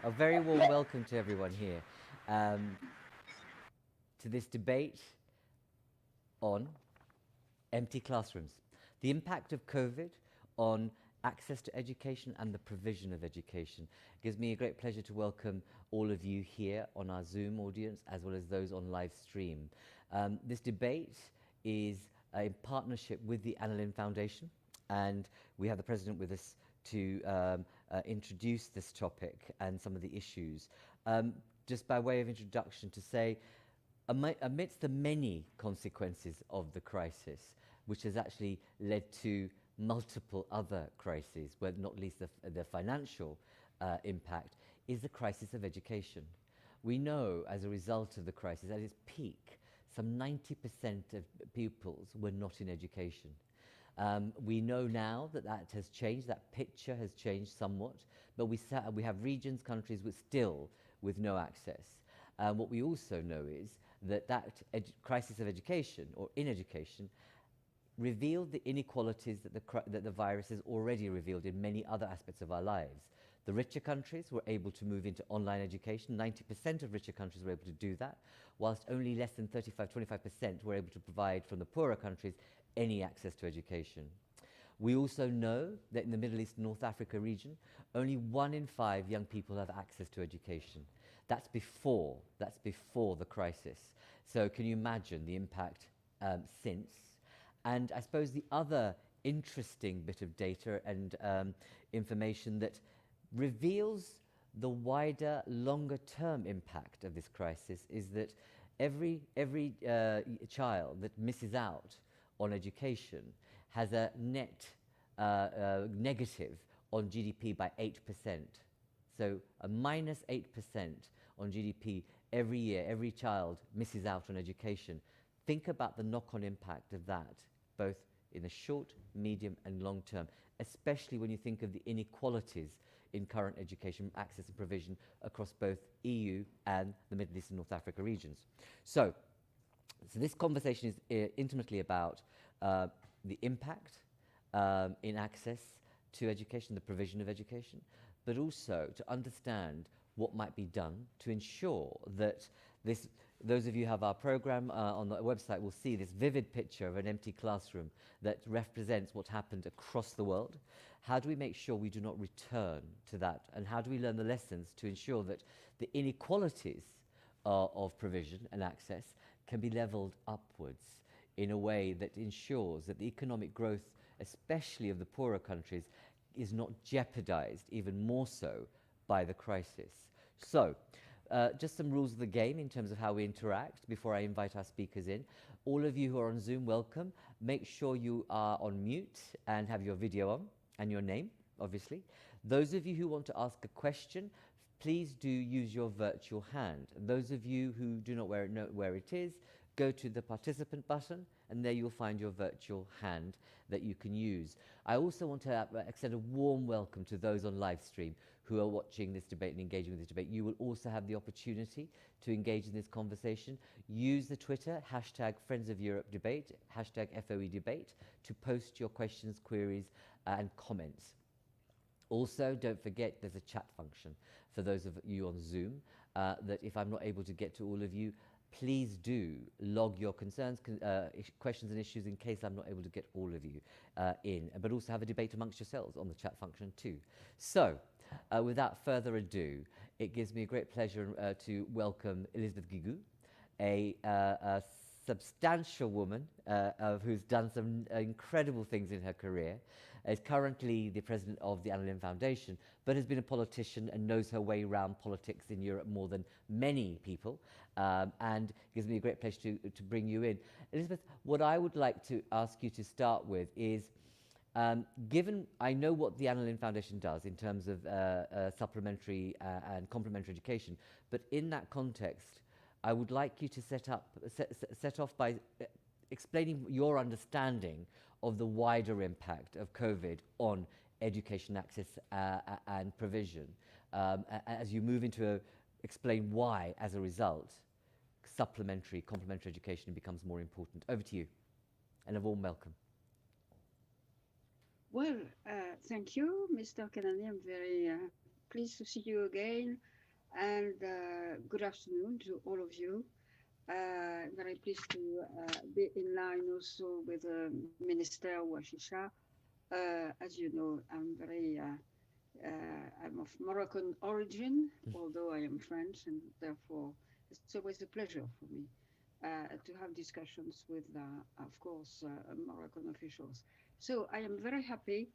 A very warm welcome to everyone here to this debate on empty classrooms. The impact of COVID on access to education and the provision of education. It gives me a great pleasure to welcome all of you here on our Zoom audience as well as those on live stream. This debate is in partnership with the Anna Lynn Foundation, and we have the President with us to introduce this topic and some of the issues. Just by way of introduction, to say, amidst the many consequences of the crisis, which has actually led to multiple other crises, but not least the financial impact, is the crisis of education. We know, as a result of the crisis, at its peak, some 90% of pupils were not in education. We know now that that has changed, that picture has changed somewhat, but we have regions, countries with no access. What we also know is that crisis of education, or in education, revealed the inequalities that the virus has already revealed in many other aspects of our lives. The richer countries were able to move into online education. 90% of richer countries were able to do that, whilst only less than 25% were able to provide from the poorer countries any access to education. We also know that in the Middle East and North Africa region, only 1 in 5 young people have access to education. That's before the crisis. So can you imagine the impact since? And I suppose the other interesting bit of data and information that reveals the wider, longer-term impact of this crisis is that every child that misses out on education has a net negative on GDP by 8%. So a minus 8% on GDP every year, every child misses out on education. Think about the knock-on impact of that, both in the short, medium and long term, especially when you think of the inequalities in current education access and provision across both EU and the Middle East and North Africa regions. So this conversation is intimately about the impact in access to education, the provision of education, but also to understand what might be done to ensure that those of you who have our program on the website will see this vivid picture of an empty classroom that represents what happened across the world. How do we make sure we do not return to that? And how do we learn the lessons to ensure that the inequalities of provision and access can be leveled upwards in a way that ensures that the economic growth, especially of the poorer countries, is not jeopardized even more so by the crisis. So, just some rules of the game in terms of how we interact before I invite our speakers in. All of you who are on Zoom, welcome. Make sure you are on mute and have your video on and your name, obviously. Those of you who want to ask a question, please do use your virtual hand. Those of you who do not know where it is, go to the participant button and there you'll find your virtual hand that you can use. I also want to extend a warm welcome to those on live stream who are watching this debate and engaging with this debate. You will also have the opportunity to engage in this conversation. Use the Twitter, hashtag Friends of Europe Debate, hashtag FOE Debate, to post your questions, queries and comments. Also, don't forget there's a chat function for those of you on Zoom that if I'm not able to get to all of you, please do log your concerns, questions and issues in case I'm not able to get all of you in, but also have a debate amongst yourselves on the chat function too. So, without further ado, it gives me a great pleasure to welcome Elizabeth Guigou, a substantial woman who's done some incredible things in her career, is currently the president of the Anna Lynn Foundation, but has been a politician and knows her way around politics in Europe more than many people, and it gives me a great pleasure to bring you in. Elizabeth, what I would like to ask you to start with is, given I know what the Anna Lynn Foundation does in terms of supplementary and complementary education, but in that context, I would like you to set off by explaining your understanding of the wider impact of COVID on education access and provision, as you move into explain why, as a result, complementary education becomes more important. Over to you, and a warm welcome. Well, thank you, Mr. Kennedy. I'm very pleased to see you again. and good afternoon to all of you. Very pleased to be in line also with Minister Washisha. As you know, I'm of Moroccan origin, although I am French, and therefore it's always a pleasure for me to have discussions with, of course, Moroccan officials. So I am very happy.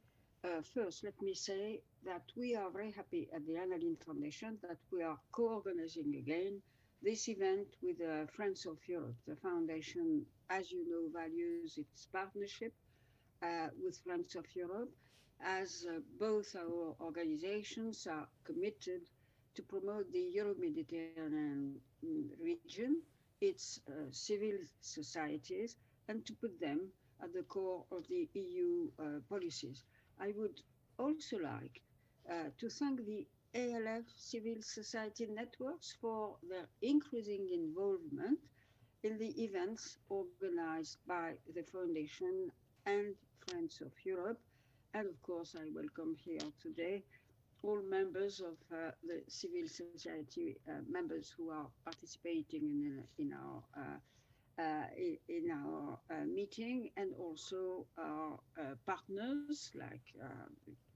First, let me say that we are very happy at the Annalene Foundation that we are co-organizing again this event with Friends of Europe. The foundation, as you know, values its partnership with Friends of Europe, as both our organizations are committed to promote the Euro-Mediterranean region, its civil societies, and to put them at the core of the EU policies. I would also like to thank the ALF civil society networks for their increasing involvement in the events organized by the Foundation and Friends of Europe. And of course, I welcome here today all members of the civil society members who are participating in our meeting, and also our partners like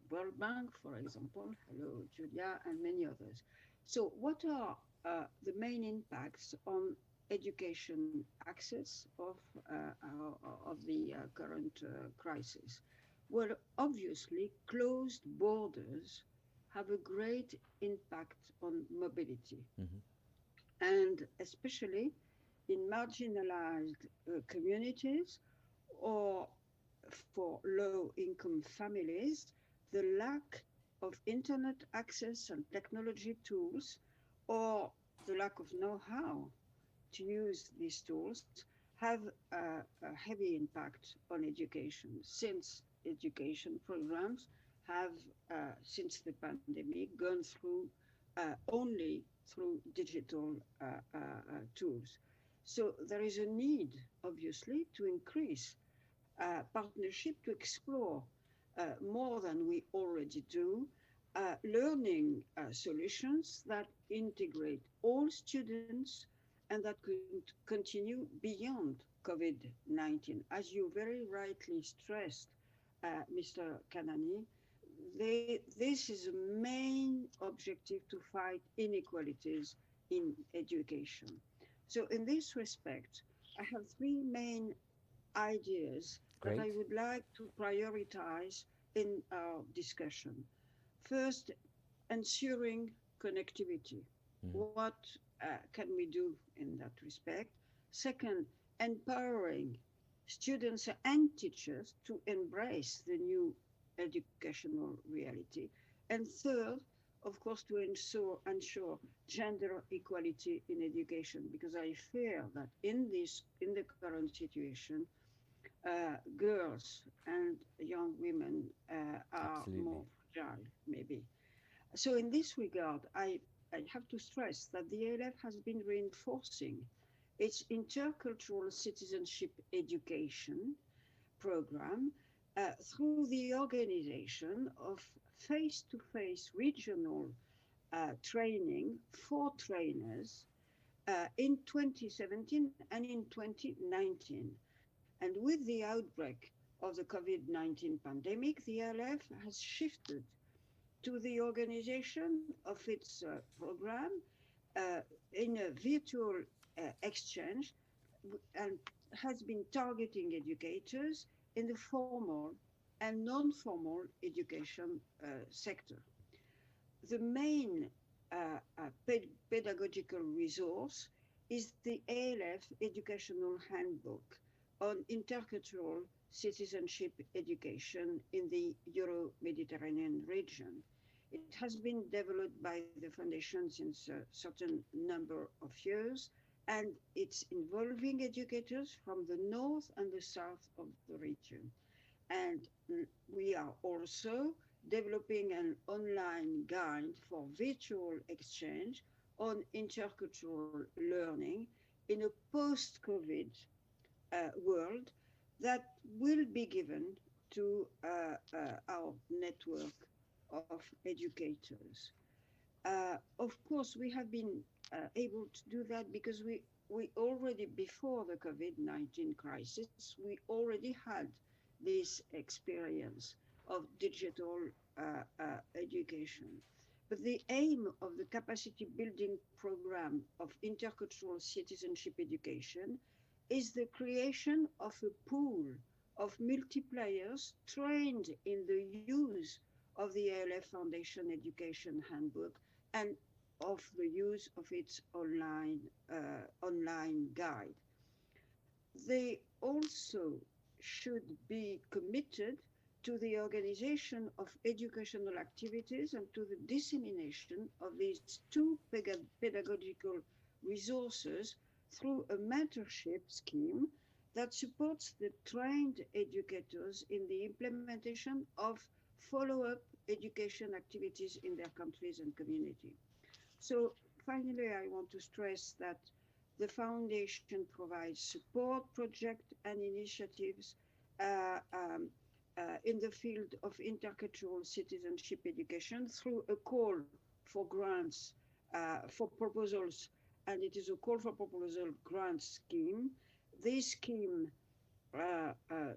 World Bank, for example. Hello, Julia, and many others. So, what are the main impacts on education access of the current crisis? Well, obviously, closed borders have a great impact on mobility, Mm-hmm. and especially in marginalized communities or for low income families, the lack of internet access and technology tools, or the lack of know how to use these tools, have a heavy impact on education, since education programs have, since the pandemic, gone through only through digital tools. So there is a need, obviously, to increase partnership to explore more than we already do, learning solutions that integrate all students and that could continue beyond COVID-19. As you very rightly stressed, Mr. Kanani, this is a main objective to fight inequalities in education. So in this respect, I have three main ideas that I Great. would like to prioritize in our discussion. First, ensuring connectivity. Mm-hmm. What can we do in that respect? Second, empowering students and teachers to embrace the new educational reality. And third, of course, to ensure gender equality in education, because I fear that in the current situation, girls and young women are Absolutely. more fragile, maybe. So, in this regard, I have to stress that the ALF has been reinforcing its intercultural citizenship education program through the organization of face to face regional training for trainers in 2017 and in 2019. And with the outbreak of the COVID-19 pandemic, the ALF has shifted to the organization of its program in a virtual exchange, and has been targeting educators in the formal and non-formal education sector. The main pedagogical resource is the ALF Educational Handbook on Intercultural Citizenship Education in the Euro-Mediterranean region. It has been developed by the Foundation since a certain number of years, and it's involving educators from the north and the south of the region. And we are also developing an online guide for virtual exchange on intercultural learning in a post-COVID world that will be given to our network of educators. Of course, we have been able to do that because we already, before the COVID-19 crisis, we already had this experience of digital education. But the aim of the capacity building program of intercultural citizenship education is the creation of a pool of multiplayers trained in the use of the ALF Foundation Education Handbook and of the use of its online guide. They also should be committed to the organization of educational activities and to the dissemination of these two pedagogical resources through a mentorship scheme that supports the trained educators in the implementation of follow-up education activities in their countries and community. So finally, I want to stress that the foundation provides support projects and initiatives uh, um, in the field of intercultural citizenship education through a call for grants, for proposals, and it is a call for proposal grant scheme. This scheme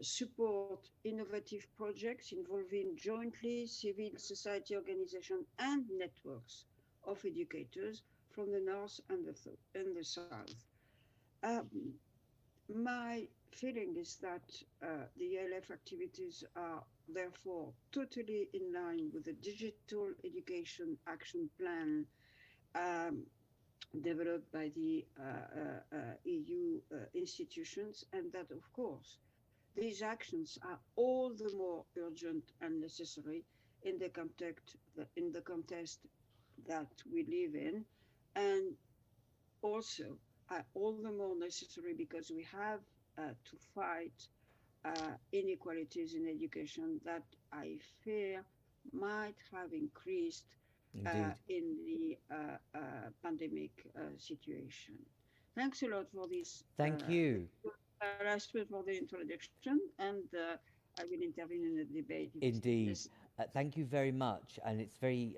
support innovative projects involving jointly civil society organizations and networks of educators from the north and the south. Um, my feeling is that the ELF activities are therefore totally in line with the digital education action plan um, developed by the EU institutions, and that, of course, these actions are all the more urgent and necessary in the context that we live in, and also all the more necessary because we have to fight inequalities in education that I fear might have increased Indeed. in the pandemic situation. Thanks a lot for this Thank you. last for the introduction, and I will intervene in the debate if it's Indeed. necessary. Thank you very much. And it's very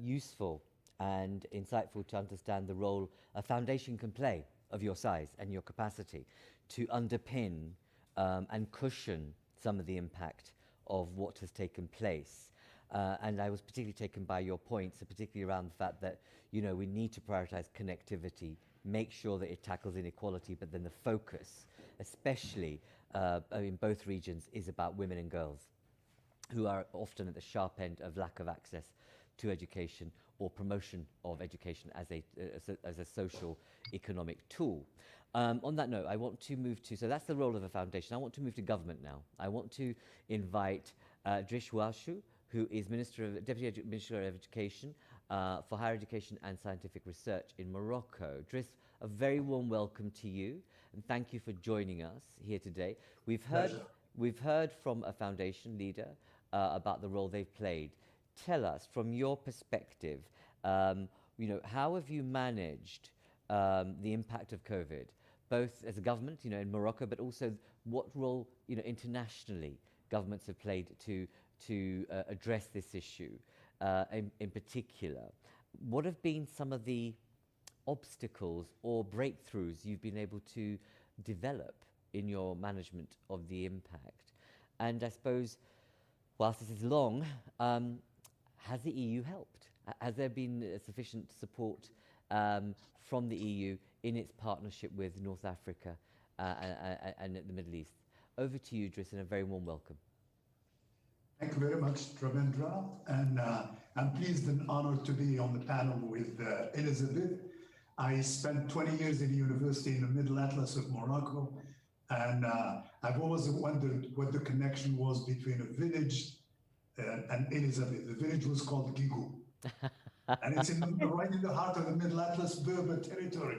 useful and insightful to understand the role a foundation can play of your size and your capacity to underpin and cushion some of the impact of what has taken place. And I was particularly taken by your points, particularly around the fact that, you know, we need to prioritize connectivity, make sure that it tackles inequality, but then the focus, especially in both regions, is about women and girls who are often at the sharp end of lack of access to education or promotion of education as a social economic tool. On that note, I want to move to, so that's the role of a foundation. I want to move to government now. I want to invite Drish Washu, who is Deputy Minister of Education for Higher Education and Scientific Research in Morocco. Drish, a very warm welcome to you, and thank you for joining us here today. We've heard from a foundation leader about the role they've played. Tell us, from your perspective, you know, how have you managed the impact of COVID, both as a government, you know, in Morocco, but also what role, you know, internationally governments have played to address this issue in particular? What have been some of the obstacles or breakthroughs you've been able to develop in your management of the impact? And I suppose, whilst this is long, has the EU helped? Has there been sufficient support from the EU in its partnership with North Africa and the Middle East? Over to you, Driss, and a very warm welcome. Thank you very much, Travendra, and I'm pleased and honored to be on the panel with Elizabeth. I spent 20 years in the university in the Middle Atlas of Morocco, and I've always wondered what the connection was between a village and Elizabeth. The village was called Gigou, and it's right in the heart of the Middle Atlas Berber territory.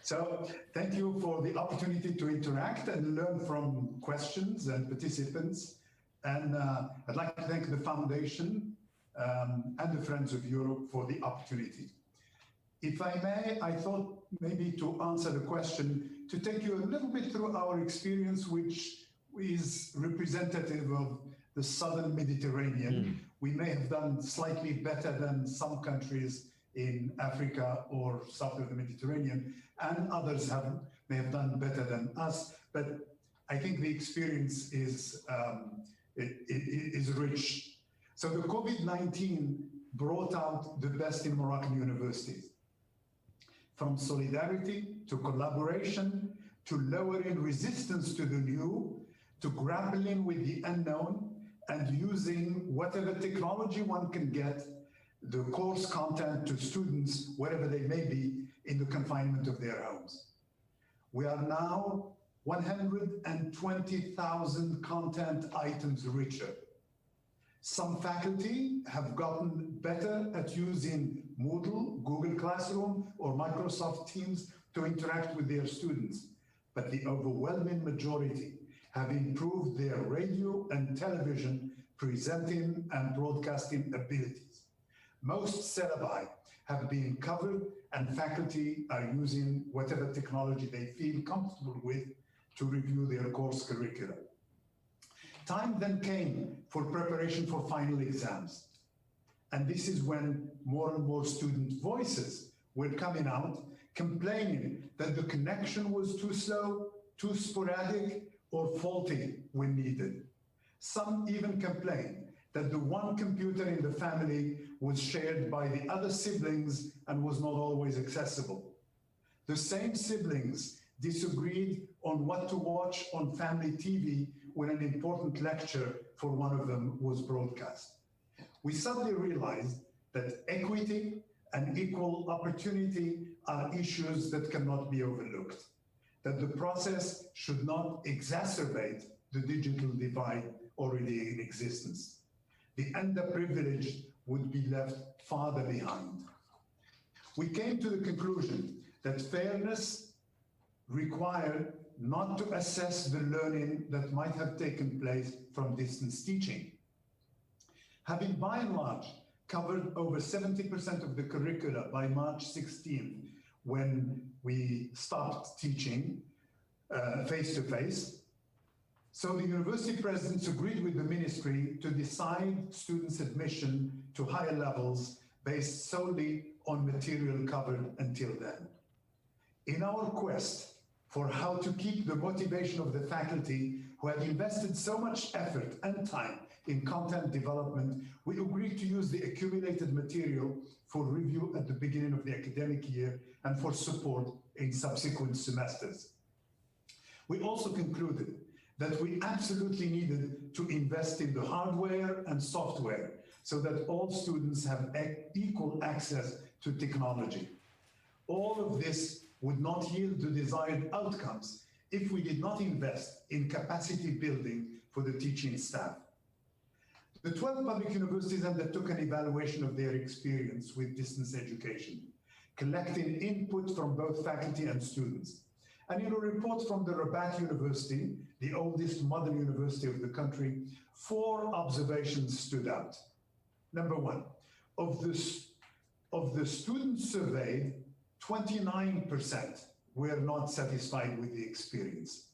So thank you for the opportunity to interact and learn from questions and participants. And I'd like to thank the Foundation and the Friends of Europe for the opportunity. If I may, I thought maybe to answer the question, to take you a little bit through our experience, which is representative of the Southern Mediterranean, we may have done slightly better than some countries in Africa or south of the Mediterranean, and others may have done better than us. But I think the experience is rich. So the COVID-19 brought out the best in Moroccan universities, from solidarity to collaboration to lowering resistance to the new, to grappling with the unknown and using whatever technology one can get, the course content to students, wherever they may be, in the confinement of their homes. We are now 120,000 content items richer. Some faculty have gotten better at using Moodle, Google Classroom, or Microsoft Teams to interact with their students, but the overwhelming majority have improved their radio and television presenting and broadcasting abilities. Most syllabi have been covered, and faculty are using whatever technology they feel comfortable with to review their course curricula. Time then came for preparation for final exams. And this is when more and more student voices were coming out, complaining that the connection was too slow, too sporadic, or faulty when needed. Some even complained that the one computer in the family was shared by the other siblings and was not always accessible. The same siblings disagreed on what to watch on family TV when an important lecture for one of them was broadcast. We suddenly realized that equity and equal opportunity are issues that cannot be overlooked, that the process should not exacerbate the digital divide already in existence. The underprivileged would be left farther behind. We came to the conclusion that fairness required not to assess the learning that might have taken place from distance teaching. Having by and large covered over 70% of the curricula by March 16th, when we stopped teaching face-to-face, so the university presidents agreed with the ministry to decide students' admission to higher levels based solely on material covered until then. In our quest for how to keep the motivation of the faculty who had invested so much effort and time in content development, we agreed to use the accumulated material for review at the beginning of the academic year and for support in subsequent semesters. We also concluded that we absolutely needed to invest in the hardware and software so that all students have equal access to technology. All of this would not yield the desired outcomes if we did not invest in capacity building for the teaching staff. The 12 public universities undertook an evaluation of their experience with distance education, collecting input from both faculty and students. And in a report from the Rabat University, the oldest modern university of the country, 4 observations stood out. Number one, of the students surveyed, 29% were not satisfied with the experience.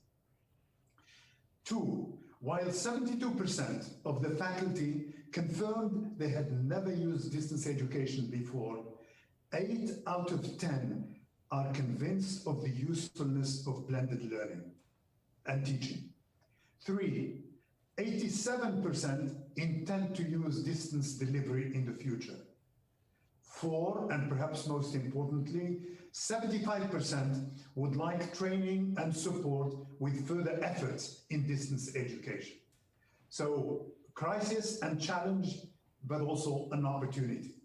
2, while 72% of the faculty confirmed they had never used distance education before, 8 out of 10 are convinced of the usefulness of blended learning and teaching. 3, 87% intend to use distance delivery in the future. 4, and perhaps most importantly, 75% would like training and support with further efforts in distance education. So, crisis and challenge, but also an opportunity.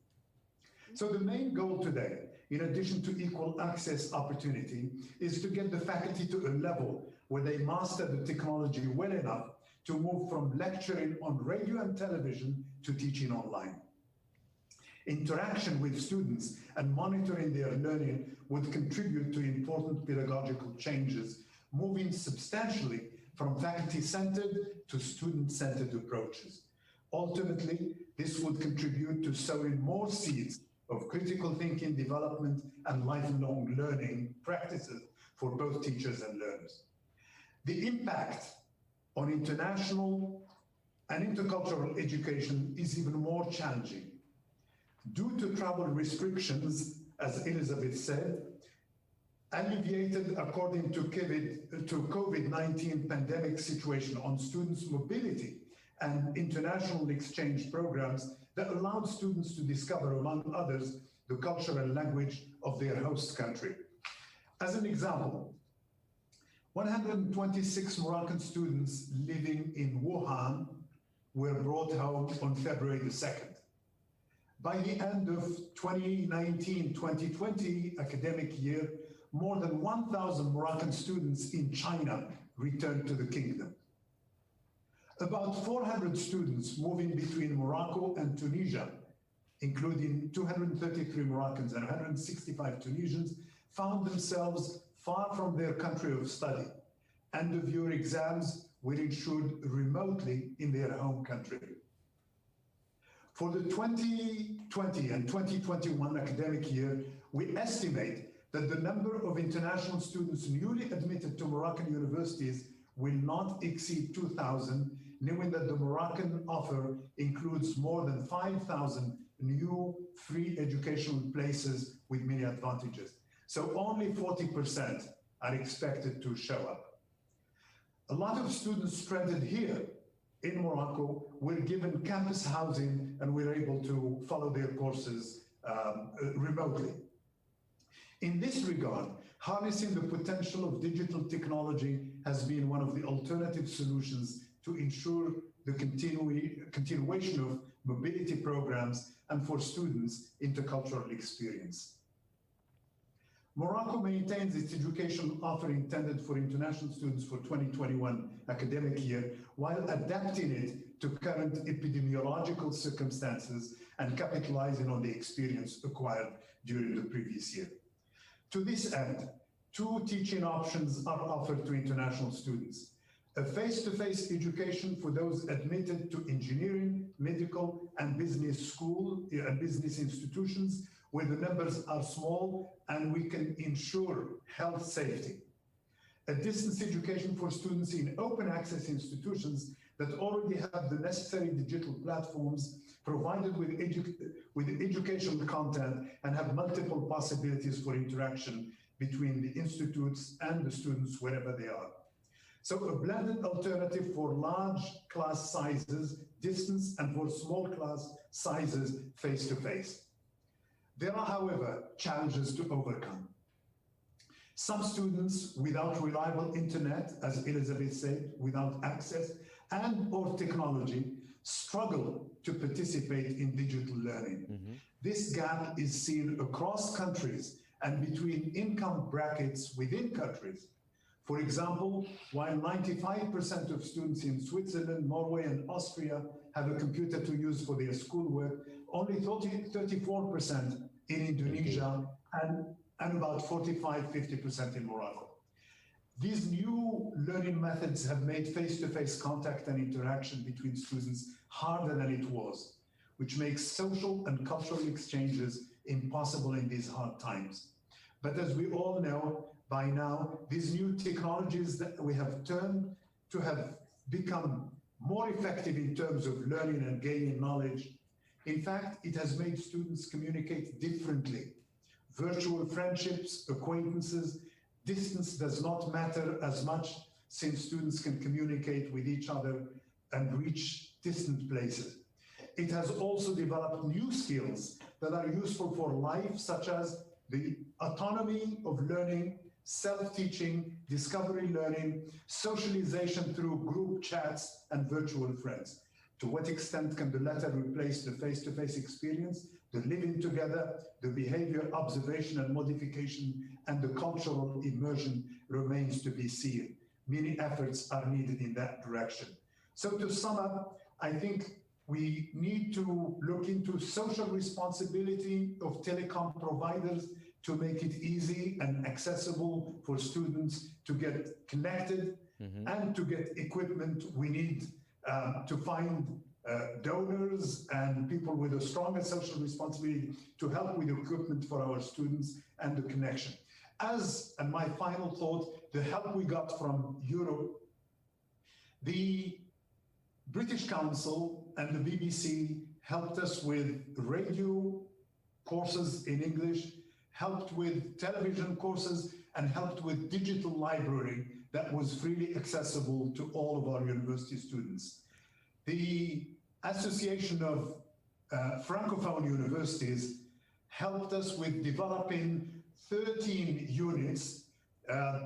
So the main goal today, in addition to equal access opportunity, is to get the faculty to a level where they master the technology well enough to move from lecturing on radio and television to teaching online. Interaction with students and monitoring their learning would contribute to important pedagogical changes, moving substantially from faculty-centered to student-centered approaches. Ultimately, this would contribute to sowing more seeds of critical thinking development and lifelong learning practices for both teachers and learners. The impact on international and intercultural education is even more challenging. Due to travel restrictions, as Elizabeth said, alleviated according to COVID-19 pandemic situation on students' mobility and international exchange programs that allowed students to discover, among others, the culture and language of their host country. As an example, 126 Moroccan students living in Wuhan were brought home on February the 2nd. By the end of 2019-2020 academic year, more than 1,000 Moroccan students in China returned to the kingdom. About 400 students moving between Morocco and Tunisia, including 233 Moroccans and 165 Tunisians, found themselves far from their country of study. End-of-year exams were ensured remotely in their home country. For the 2020 and 2021 academic year, we estimate that the number of international students newly admitted to Moroccan universities will not exceed 2,000, knowing that the Moroccan offer includes more than 5,000 new free educational places with many advantages. So only 40% are expected to show up. A lot of students stranded here in Morocco were given campus housing and were able to follow their courses remotely. In this regard, harnessing the potential of digital technology has been one of the alternative solutions to ensure the continuation of mobility programs and for students' intercultural experience. Morocco maintains its educational offer intended for international students for 2021 academic year while adapting it to current epidemiological circumstances and capitalizing on the experience acquired during the previous year. To this end, two teaching options are offered to international students. A face-to-face education for those admitted to engineering, medical, and business school and business institutions where the numbers are small and we can ensure health safety. A distance education for students in open access institutions that already have the necessary digital platforms provided with educational content and have multiple possibilities for interaction between the institutes and the students wherever they are. So a blended alternative for large class sizes, distance, and for small class sizes, face-to-face. There are, however, challenges to overcome. Some students without reliable internet, as Elizabeth said, without access and or technology, struggle to participate in digital learning. This gap is seen across countries and between income brackets within countries. For example, while 95% of students in Switzerland, Norway, and Austria have a computer to use for their schoolwork, only 34% in Indonesia and about 45-50% in Morocco. These new learning methods have made face-to-face contact and interaction between students harder than it was, which makes social and cultural exchanges impossible in these hard times. But as we all know by now, these new technologies that we have turned to have become more effective in terms of learning and gaining knowledge. In fact, it has made students communicate differently. Virtual friendships, acquaintances, distance does not matter as much since students can communicate with each other and reach distant places. It has also developed new skills that are useful for life, such as the autonomy of learning, self-teaching, discovery learning, socialization through group chats and virtual friends. To what extent can the latter replace the face-to-face experience, the living together, the behavior observation and modification, and the cultural immersion remains to be seen. Many efforts are needed in that direction. So to sum up, I think we need to look into social responsibility of telecom providers to make it easy and accessible for students to get connected and to get equipment. We need to find donors and people with a stronger social responsibility to help with equipment for our students and the connection. And my final thought, the help we got from Europe, the British Council and the BBC helped us with radio courses in English, helped with television courses, and helped with digital library that was freely accessible to all of our university students. The Association of Francophone Universities helped us with developing 13 units,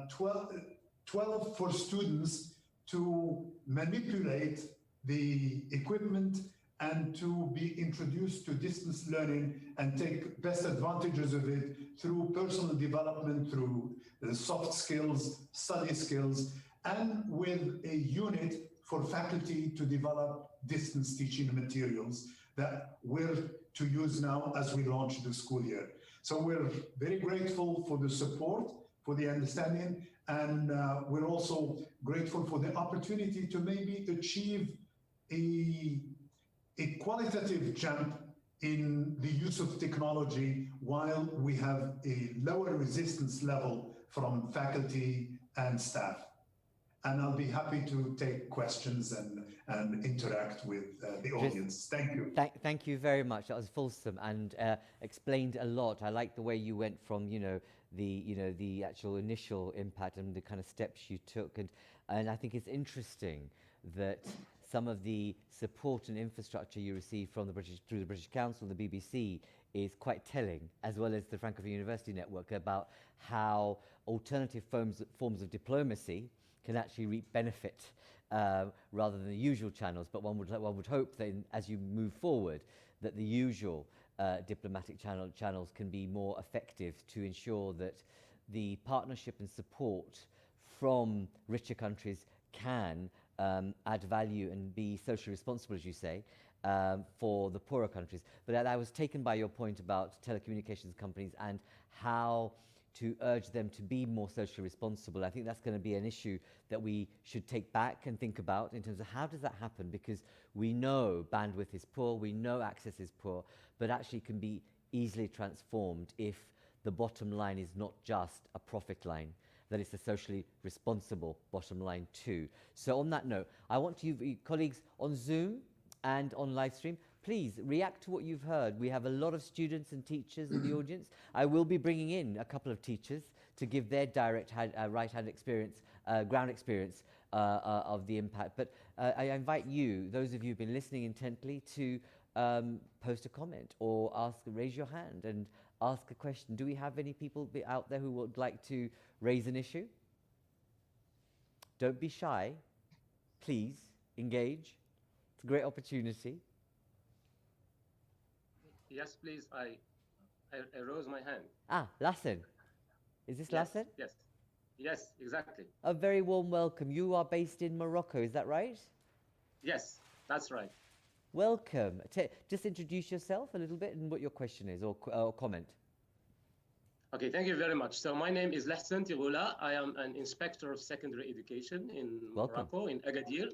12 for students to manipulate the equipment and to be introduced to distance learning and take best advantages of it through personal development, through soft skills, study skills, and with a unit for faculty to develop distance teaching materials that we're to use now as we launch the school year. So we're very grateful for the support, for the understanding, and we're also grateful for the opportunity to maybe achieve a qualitative jump in the use of technology while we have a lower resistance level from faculty and staff. And I'll be happy to take questions and interact with the audience. Thank you. Thank you very much. That was fulsome and explained a lot. I like the way you went from, the actual initial impact and the kind of steps you took. And I think it's interesting that some of the support and infrastructure you receive from through the British Council and the BBC is quite telling, as well as the Francophone University Network, about how alternative forms of diplomacy can actually reap benefit rather than the usual channels. But one would hope that as you move forward, that the usual diplomatic channels can be more effective to ensure that the partnership and support from richer countries can add value and be socially responsible, as you say, for the poorer countries. But I was taken by your point about telecommunications companies and how to urge them to be more socially responsible. I think that's going to be an issue that we should take back and think about in terms of how does that happen, because we know bandwidth is poor, we know access is poor, but actually can be easily transformed if the bottom line is not just a profit line, that it's a socially responsible bottom line too. So on that note, I want you colleagues on Zoom and on live stream, please react to what you've heard. We have a lot of students and teachers in the audience. I will be bringing in a couple of teachers to give their direct right-hand experience, ground experience of the impact. But I invite you, those of you who've been listening intently, to post a comment or raise your hand and ask a question. Do we have any people out there who would like to raise an issue? Don't be shy. Please engage. It's a great opportunity. Yes, please. I rose my hand. Lassen. Is this Lassen? Yes. Yes, exactly. A very warm welcome. You are based in Morocco, is that right? Yes, that's right. Welcome. Just introduce yourself a little bit and what your question is or comment. Okay, thank you very much. So my name is Lassen Tiroula. I am an inspector of secondary education in Morocco, in Agadir.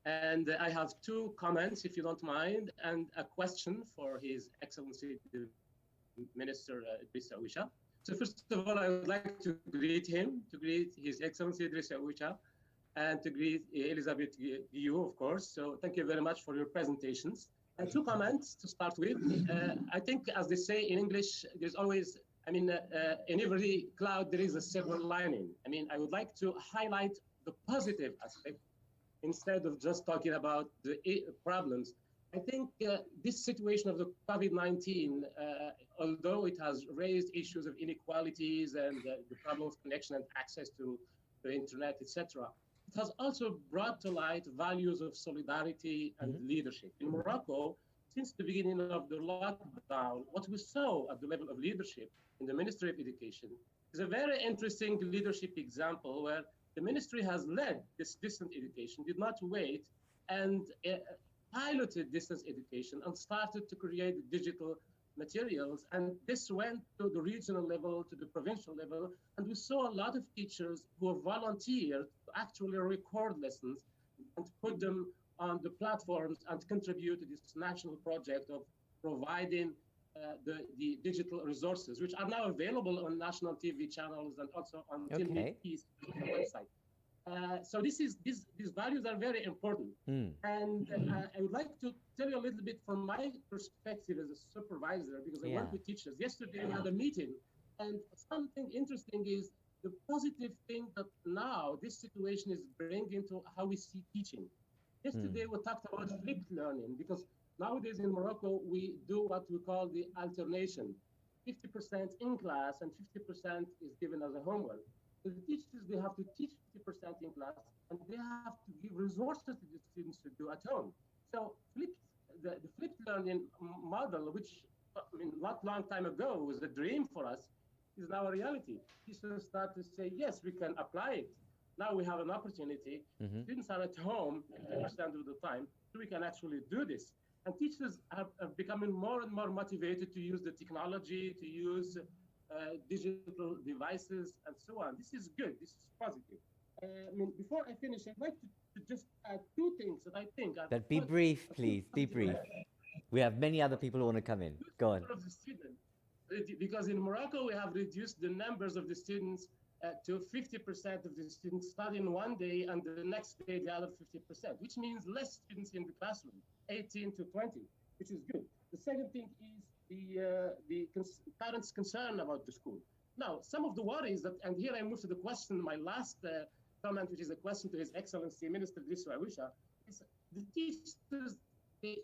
And I have two comments, if you don't mind, and a question for His Excellency the Minister Idriss Awisha. So first of all, I would like to greet him, to greet His Excellency Idriss Awisha, and to greet Elizabeth you, of course. So thank you very much for your presentations. And two comments to start with. I think, as they say in English, there's always, in every cloud, there is a silver lining. I would like to highlight the positive aspect instead of just talking about the problems. I think this situation of the COVID-19, although it has raised issues of inequalities and the problem of connection and access to the internet, etc., it has also brought to light values of solidarity and leadership. In Morocco, since the beginning of the lockdown, what we saw at the level of leadership in the Ministry of Education is a very interesting leadership example where the ministry has led this distance education, did not wait, and piloted distance education and started to create digital materials. And this went to the regional level, to the provincial level. And we saw a lot of teachers who have volunteered to actually record lessons and put them on the platforms and contribute to this national project of providing the digital resources, which are now available on national TV channels and also on TV's website. So these values are very important. And I would like to tell you a little bit from my perspective as a supervisor, because I work with teachers. Yesterday we had a meeting, and something interesting is the positive thing that now this situation is bringing to how we see teaching. Yesterday we talked about flipped learning, because nowadays in Morocco we do what we call the alternation. 50% in class and 50% is given as a homework. So the teachers, they have to teach 50% in class, and they have to give resources to the students to do at home. So the flipped learning model, which not long time ago was a dream for us, is now a reality. Teachers start to say, yes, we can apply it. Now we have an opportunity. Students are at home 50% of the time, so we can actually do this. And teachers are becoming more and more motivated to use the technology, to use digital devices, and so on. This is good. This is positive. Before I finish, I'd like to just add two things that I think. But be brief, please. Be brief. We have many other people who want to come in. Go on. Of the student, because in Morocco, we have reduced the numbers of the students to 50% of the students studying one day, and the next day the other 50%, which means less students in the classroom, 18 to 20, which is good. The second thing is the parents' concern about the school. Now, some of the worries that, and here I move to the question, my last comment, which is a question to His Excellency Minister Idriss Wisha, is the teachers, they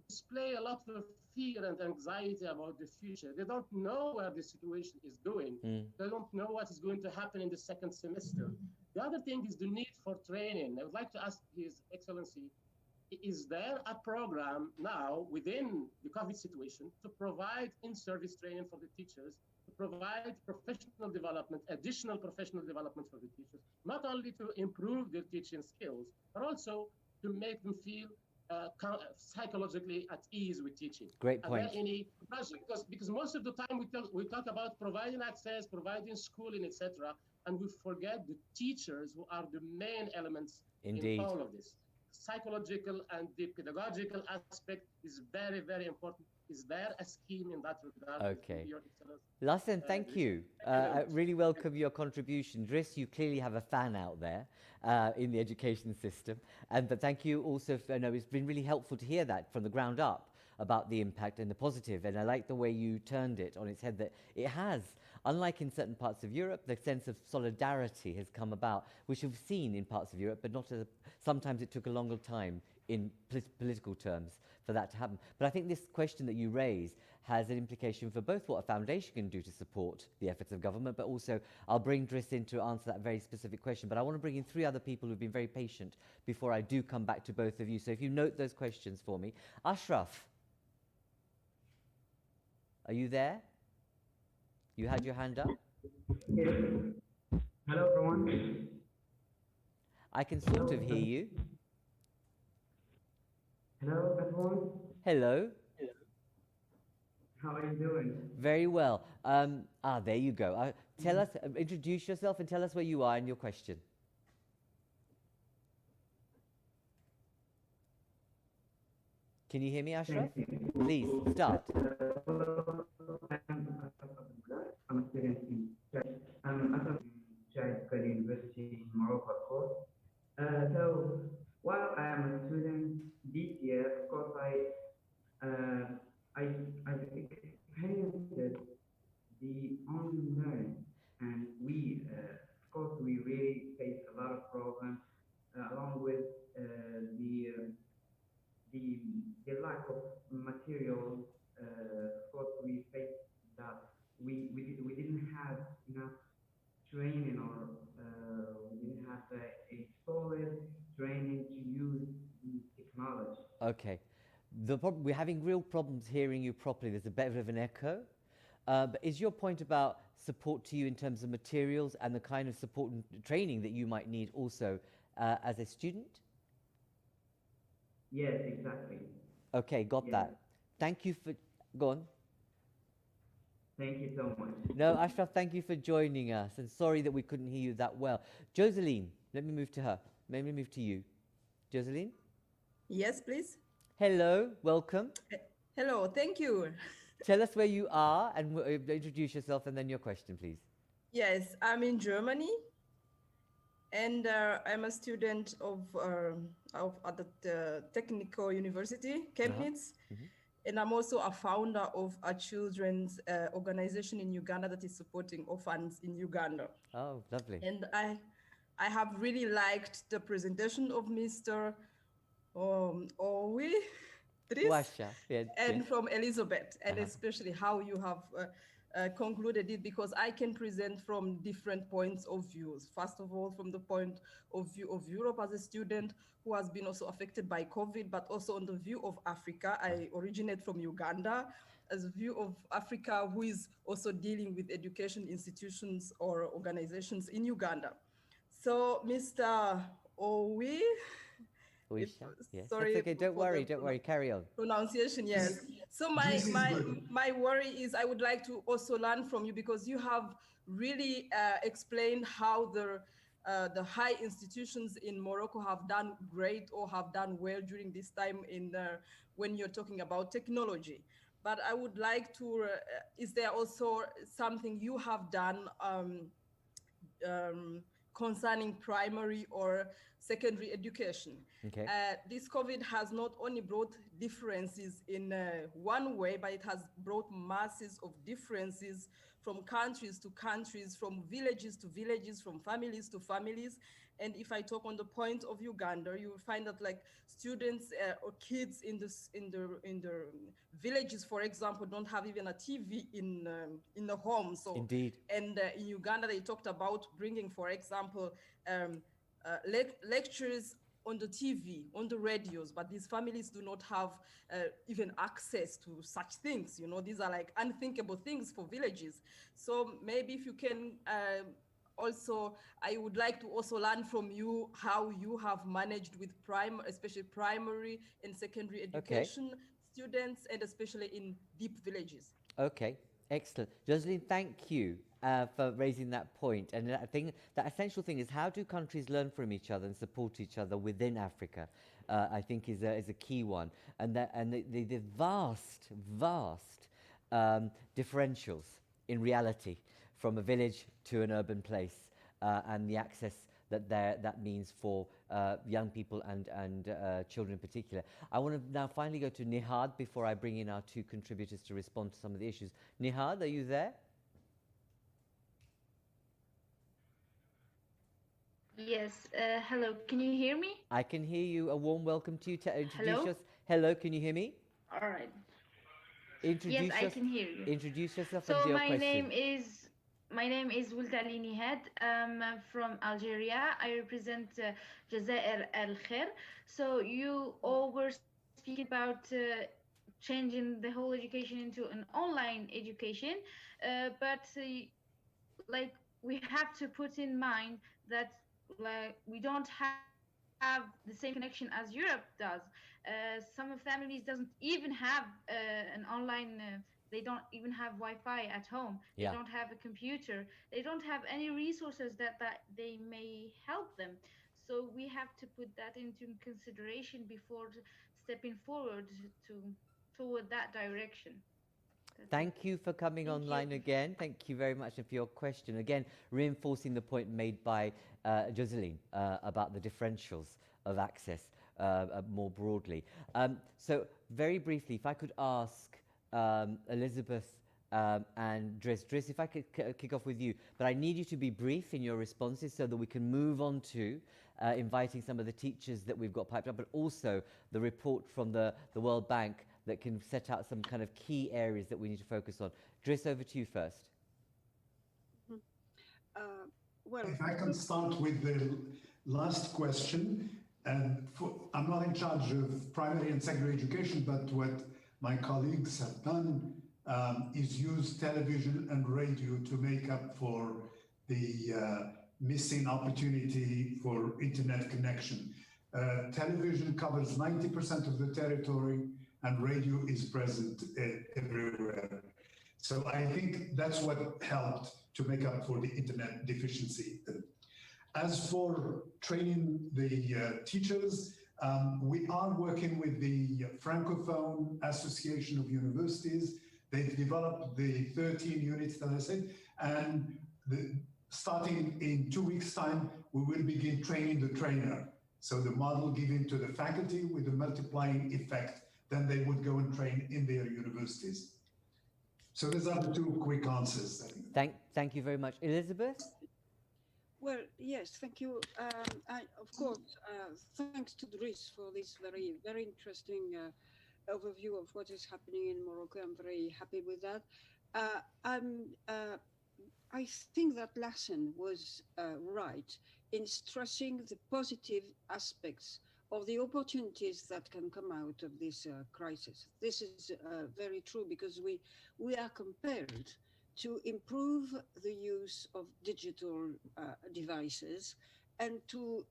display a lot of fear and anxiety about the future. They don't know where the situation is going. They don't know what is going to happen in the second semester. The other thing is the need for training. I would like to ask His Excellency, is there a program now within the COVID situation to provide in-service training for the teachers, to provide professional development, additional professional development for the teachers, not only to improve their teaching skills, but also to make them feel psychologically at ease with teaching? Great point. Are there any projects? Because most of the time we talk about providing access, providing schooling, etc., and we forget the teachers who are the main elements in all of this. Psychological and the pedagogical aspect is very, very important. Is there a scheme in that regard? Okay. Lassen, thank you. I really welcome your contribution. Driss, you clearly have a fan out there in the education system. But thank you also, it's been really helpful to hear that from the ground up about the impact and the positive. And I like the way you turned it on its head, that it has, unlike in certain parts of Europe, the sense of solidarity has come about, which we've seen in parts of Europe, but not sometimes it took a longer time in political terms for that to happen. But I think this question that you raise has an implication for both what a foundation can do to support the efforts of government, but also I'll bring Driss in to answer that very specific question. But I want to bring in three other people who've been very patient before I do come back to both of you. So if you note those questions for me. Ashraf, are you there? You had your hand up? Hello, everyone. I can sort of hear you. Hello, everyone. Hello. How are you doing? Very well. There you go. Tell us, introduce yourself and tell us where you are and your question. Can you hear me, Ashraf? Please, start. I'm a student in University in Morocco. So while I am a student this year, of course, I experienced the online learning, and of course, we really face a lot of problems along with the lack of materials. Of course, we faced that we didn't have enough training, or we didn't have a solid training to use the technology. Okay. We're having real problems hearing you properly. There's a bit of an echo. But is your point about support to you in terms of materials and the kind of support and training that you might need also as a student? Yes, exactly. Okay, got that. Thank you for... Go on. Thank you so much. No, Ashraf, thank you for joining us. And sorry that we couldn't hear you that well. Joseline, let me move to her. Let me move to you. Joseline? Yes, please. Hello, welcome. Hello, thank you. Tell us where you are and introduce yourself and then your question, please. Yes, I'm in Germany. and I'm a student at the Technical University, Chemnitz, and I'm also a founder of a children's organization in Uganda that is supporting orphans in Uganda. Oh, lovely. And I have really liked the presentation of Mr. Owi Washa, yeah, and from Elizabeth, and especially how you have concluded it, because I can present from different points of views. First of all, from the point of view of Europe as a student who has been also affected by COVID, but also on the view of Africa. I originate from Uganda, as a view of Africa who is also dealing with education institutions or organizations in Uganda. So, Mr. Owi, Wisha, yes. sorry, That's okay. Don't worry. Carry on. pronunciation, yes. So my worry is I would like to also learn from you, because you have really explained how the high institutions in Morocco have done great or have done well during this time when you're talking about technology. But I would like to, is there also something you have done concerning primary or secondary education? Okay. This COVID has not only brought differences in one way, but it has brought masses of differences from countries to countries, from villages to villages, from families to families. And if I talk on the point of Uganda, you will find that like students or kids in the villages, for example, don't have even a TV in the home. So Indeed. And in Uganda, they talked about bringing, for example, lectures on the TV, on the radios, but these families do not have even access to such things. You know, these are like unthinkable things for villages. So maybe if you can also, I would like to also learn from you how you have managed with especially primary and secondary education students, and especially in deep villages. Okay, excellent. Jocelyn, thank you for raising that point. And I think the essential thing is, how do countries learn from each other and support each other within Africa? I think is a key one. And the vast differentials in reality from a village to an urban place, and the access that means for young people and children in particular. I want to now finally go to Nihad before I bring in our two contributors to respond to some of the issues. Nihad, are you there? Yes. Hello. Can you hear me? I can hear you. A warm welcome to you. Hello? Hello, can you hear me? All right. Introduce Yes, I can hear you. Introduce yourself So and your my question. name is Wultali Nihad. I'm from Algeria. I represent Jazair Al Khair. So you all were speaking about changing the whole education into an online education, but like we have to put in mind that like we don't have the same connection as Europe does. Some of families doesn't even have an online. They don't even have Wi-Fi at home. They Yeah. don't have a computer. They don't have any resources that they may help them. So we have to put that into consideration before stepping forward toward that direction. Thank you for coming online again. Thank you very much, and for your question. Again, reinforcing the point made by Jocelyn about the differentials of access more broadly. So very briefly, if I could ask Elizabeth and Driss. Driss, if I could kick off with you, but I need you to be brief in your responses so that we can move on to inviting some of the teachers that we've got piped up, but also the report from the World Bank that can set out some kind of key areas that we need to focus on. Driss, over to you first. Well, if I can start with the last question, and I'm not in charge of primary and secondary education, but what my colleagues have done is use television and radio to make up for the missing opportunity for internet connection. Television covers 90% of the territory, and radio is present everywhere. So I think that's what helped to make up for the internet deficiency. As for training the teachers, we are working with the Francophone Association of Universities. They've developed the 13 units that I said, and starting in 2 weeks' time, we will begin training the trainer. So the model given to the faculty with a multiplying effect, then they would go and train in their universities. So those are the two quick answers. Thank you very much. Elizabeth? Well, yes, thank you. Of course, thanks to Dries for this very, very interesting overview of what is happening in Morocco. I'm very happy with that. I think that Lassen was right in stressing the positive aspects of the opportunities that can come out of this crisis. This is very true because we are compelled to improve the use of digital devices and to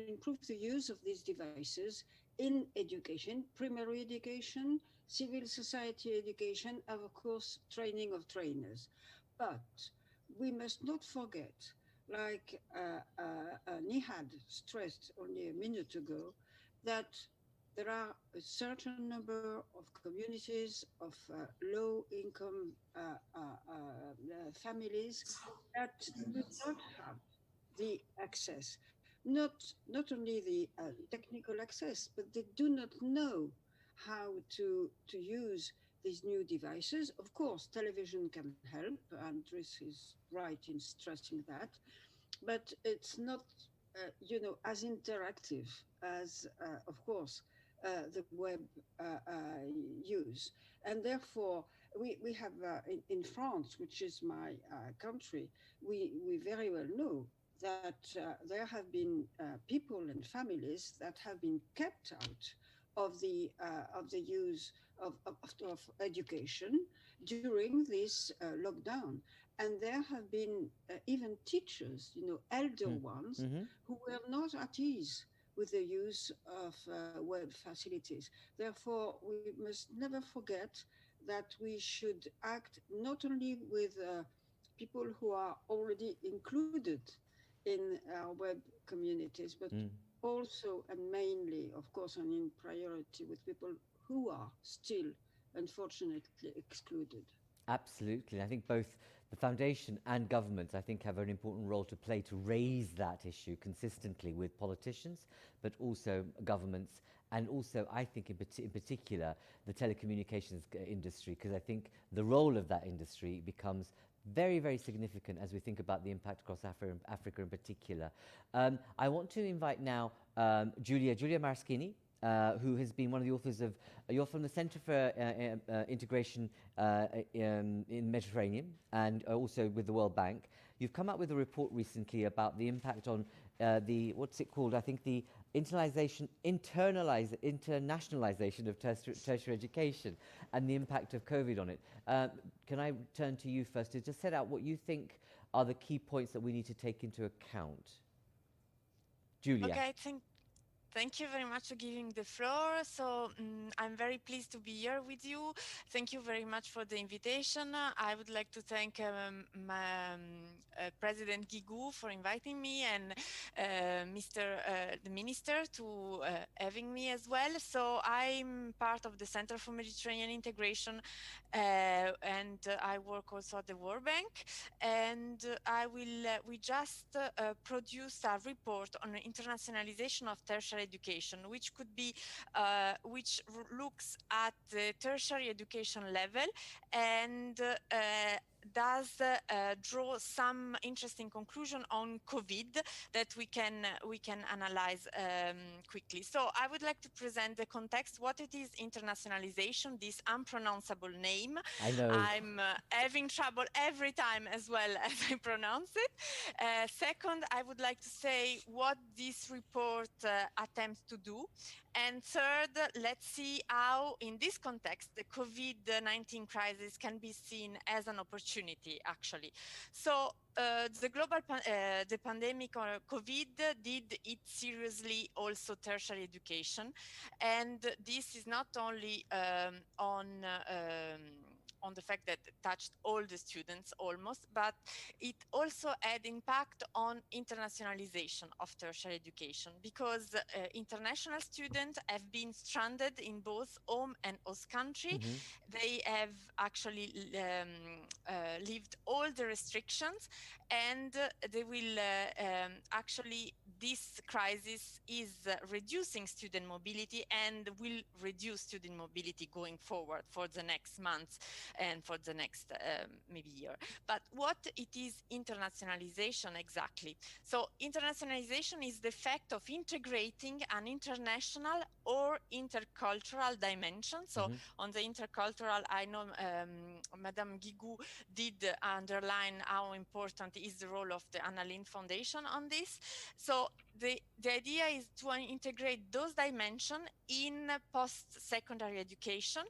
improve the use of these devices in education, primary education, civil society education, and of course, training of trainers. But we must not forget, like Nihad stressed only a minute ago, that there are a certain number of communities of low-income families that do not have the access, not only the technical access, but they do not know how to use these new devices. Of course, television can help, and Dries is right in stressing that, but it's not, as interactive as, of course, the web use. And therefore, we have in France, which is my country, we very well know that there have been people and families that have been kept out of the use of education during this lockdown. And there have been even teachers, elder ones, who were not at ease with the use of web facilities. Therefore, we must never forget that we should act not only with people who are already included in our web communities, but also and mainly, of course, and in priority with people who are still, unfortunately, excluded. Absolutely. I think both the foundation and governments, I think, have an important role to play to raise that issue consistently with politicians, but also governments, and also, I think, in particular, the telecommunications industry, because I think the role of that industry becomes very, very significant as we think about the impact across Africa in particular. I want to invite now Giulia Maraschini, who has been one of the authors of, you're from the Center for Integration in Mediterranean and also with the World Bank. You've come up with a report recently about the impact on what's it called? I think the internationalization of tertiary education and the impact of COVID on it. Can I turn to you first to just set out what you think are the key points that we need to take into account? Julia. Okay, thank you very much for giving the floor. So I'm very pleased to be here with you. Thank you very much for the invitation. I would like to thank President Guigou for inviting me and the Minister to having me as well. So I'm part of the Center for Mediterranean Integration and I work also at the World Bank. And we just produced a report on the internationalization of tertiary education, which could be, which looks at the tertiary education level and does draw some interesting conclusion on COVID that we can analyze quickly. So I would like to present the context, what it is internationalization, this unpronounceable name. I know. I'm having trouble every time as well as I pronounce it. Second, I would like to say what this report attempts to do. And third, let's see how in this context the COVID-19 crisis can be seen as an opportunity, actually. So the pandemic or COVID did hit seriously also tertiary education. And this is not only on the fact that it touched all the students almost, but it also had impact on internationalization of tertiary education because international students have been stranded in both home and host country. They have actually lift all the restrictions, and they will actually, this crisis is reducing student mobility and will reduce student mobility going forward for the next months and for the next maybe year. But what it is internationalization exactly? So internationalization is the fact of integrating an international or intercultural dimension. So on the intercultural, I know Madame Guigou did underline how important is the role of the Anna Lindh Foundation on this. So the idea is to integrate those dimensions in post-secondary education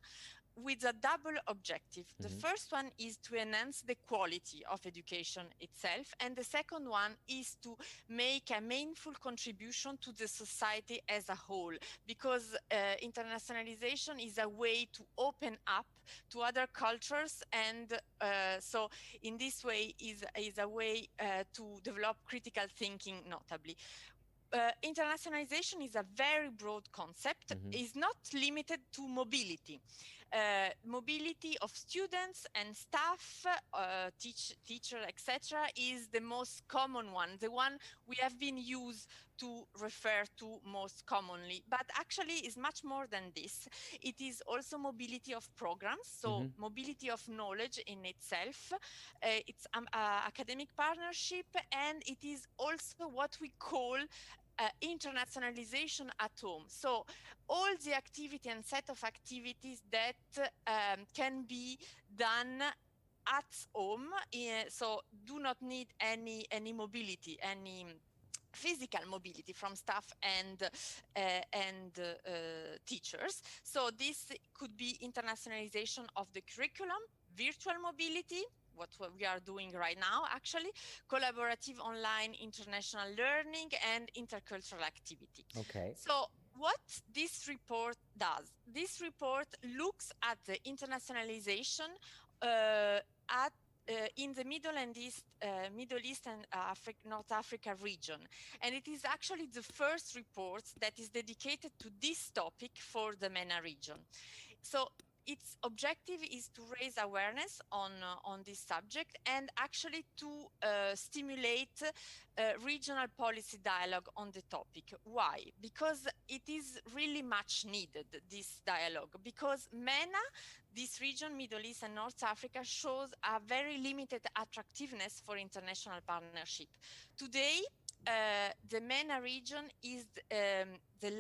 with a double objective. The first one is to enhance the quality of education itself, and the second one is to make a meaningful contribution to the society as a whole, because internationalization is a way to open up to other cultures, and so in this way is a way to develop critical thinking notably. Internationalization is a very broad concept. Is not limited to mobility. Mobility of students and staff, teacher, etc., is the most common one, the one we have been used to refer to most commonly. But actually, is much more than this. It is also mobility of programs, so mobility of knowledge in itself. It's academic partnership, and it is also what we call internationalization at home. So all the activity and set of activities that can be done at home, so do not need any mobility, any physical mobility from staff and teachers. So this could be internationalization of the curriculum, virtual mobility, what we are doing right now, actually, collaborative online international learning, and intercultural activity. Okay. So what this report does, this report looks at the internationalization in the Middle East and North Africa region. And it is actually the first report that is dedicated to this topic for the MENA region. So its objective is to raise awareness on this subject, and actually to stimulate regional policy dialogue on the topic. Why? Because it is really much needed, this dialogue, because MENA, this region, Middle East and North Africa, shows a very limited attractiveness for international partnership. Today, the MENA region is the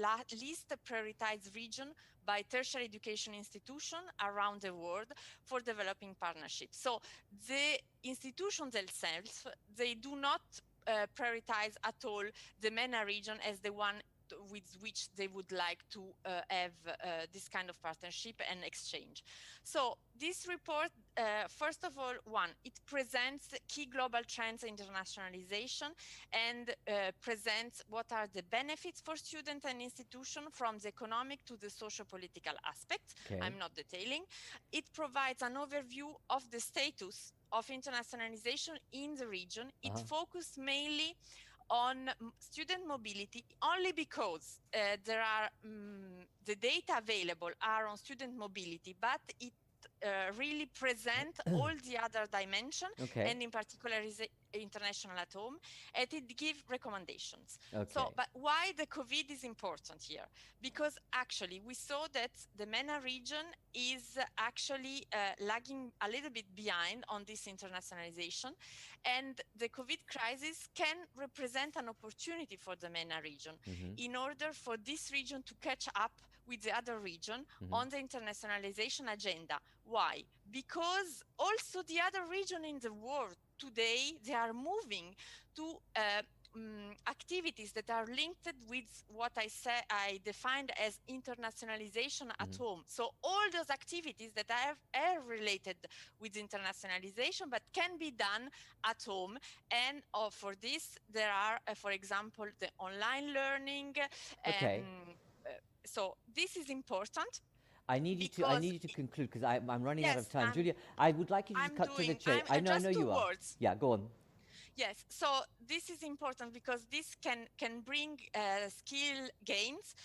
least prioritized region by tertiary education institutions around the world for developing partnerships. So the institutions themselves, they do not prioritize at all the MENA region as the one with which they would like to have this kind of partnership and exchange. So this report, first of all, it presents key global trends in internationalization, and presents what are the benefits for students and institutions from the economic to the socio-political aspects. Okay. I'm not detailing. It provides an overview of the status of internationalization in the region. It focused mainly on student mobility only because there are the data available are on student mobility, but it really present all the other dimension, and in particular is international at home, and it give recommendations. So, but why the COVID is important here? Because actually we saw that the MENA region is actually lagging a little bit behind on this internationalization, and the COVID crisis can represent an opportunity for the MENA region in order for this region to catch up with the other region on the internationalization agenda. Why? Because also the other region in the world today, they are moving to activities that are linked with what I defined as internationalization at home. So all those activities that are related with internationalization, but can be done at home. And for this, there are, for example, the online learning. So this is important. I need you to conclude, because I'm running out of time. Julia, I would like you to cut to the chase. I know you are. Yeah, go on. Yes, so this is important because this can bring skill gains,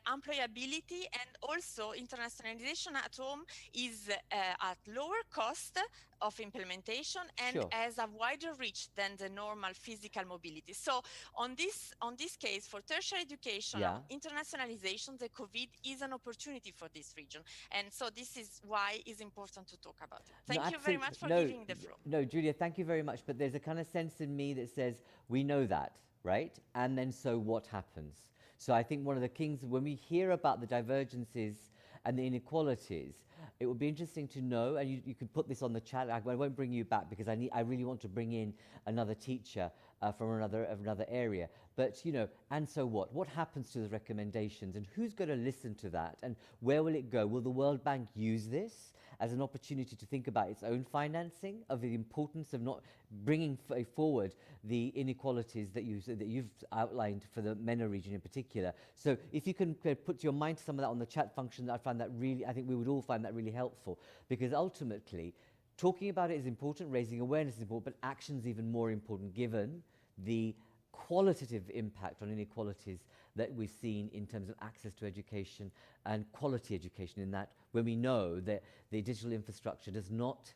employability, and also internationalization at home is at lower cost, of implementation and Sure. has a wider reach than the normal physical mobility. So on this case, for tertiary education or internationalization, the COVID is an opportunity for this region. And so this is why it's important to talk about it. Thank you very much for giving the floor. No, Julia, thank you very much. But there's a kind of sense in me that says, we know that, right? And then so what happens? So I think one of the kings, when we hear about the divergences and the inequalities, it would be interesting to know, and you could put this on the chat. I won't bring you back because I really want to bring in another teacher from another area. But, you know, and so what? What happens to the recommendations, and who's going to listen to that, and where will it go? Will the World Bank use this as an opportunity to think about its own financing, of the importance of not bringing forward the inequalities that you've outlined for the MENA region in particular? So if you can put your mind to some of that on the chat function, I think we would all find that really helpful, because ultimately talking about it is important, raising awareness is important, but action is even more important given the qualitative impact on inequalities that we've seen in terms of access to education and quality education, in that when we know that the digital infrastructure does not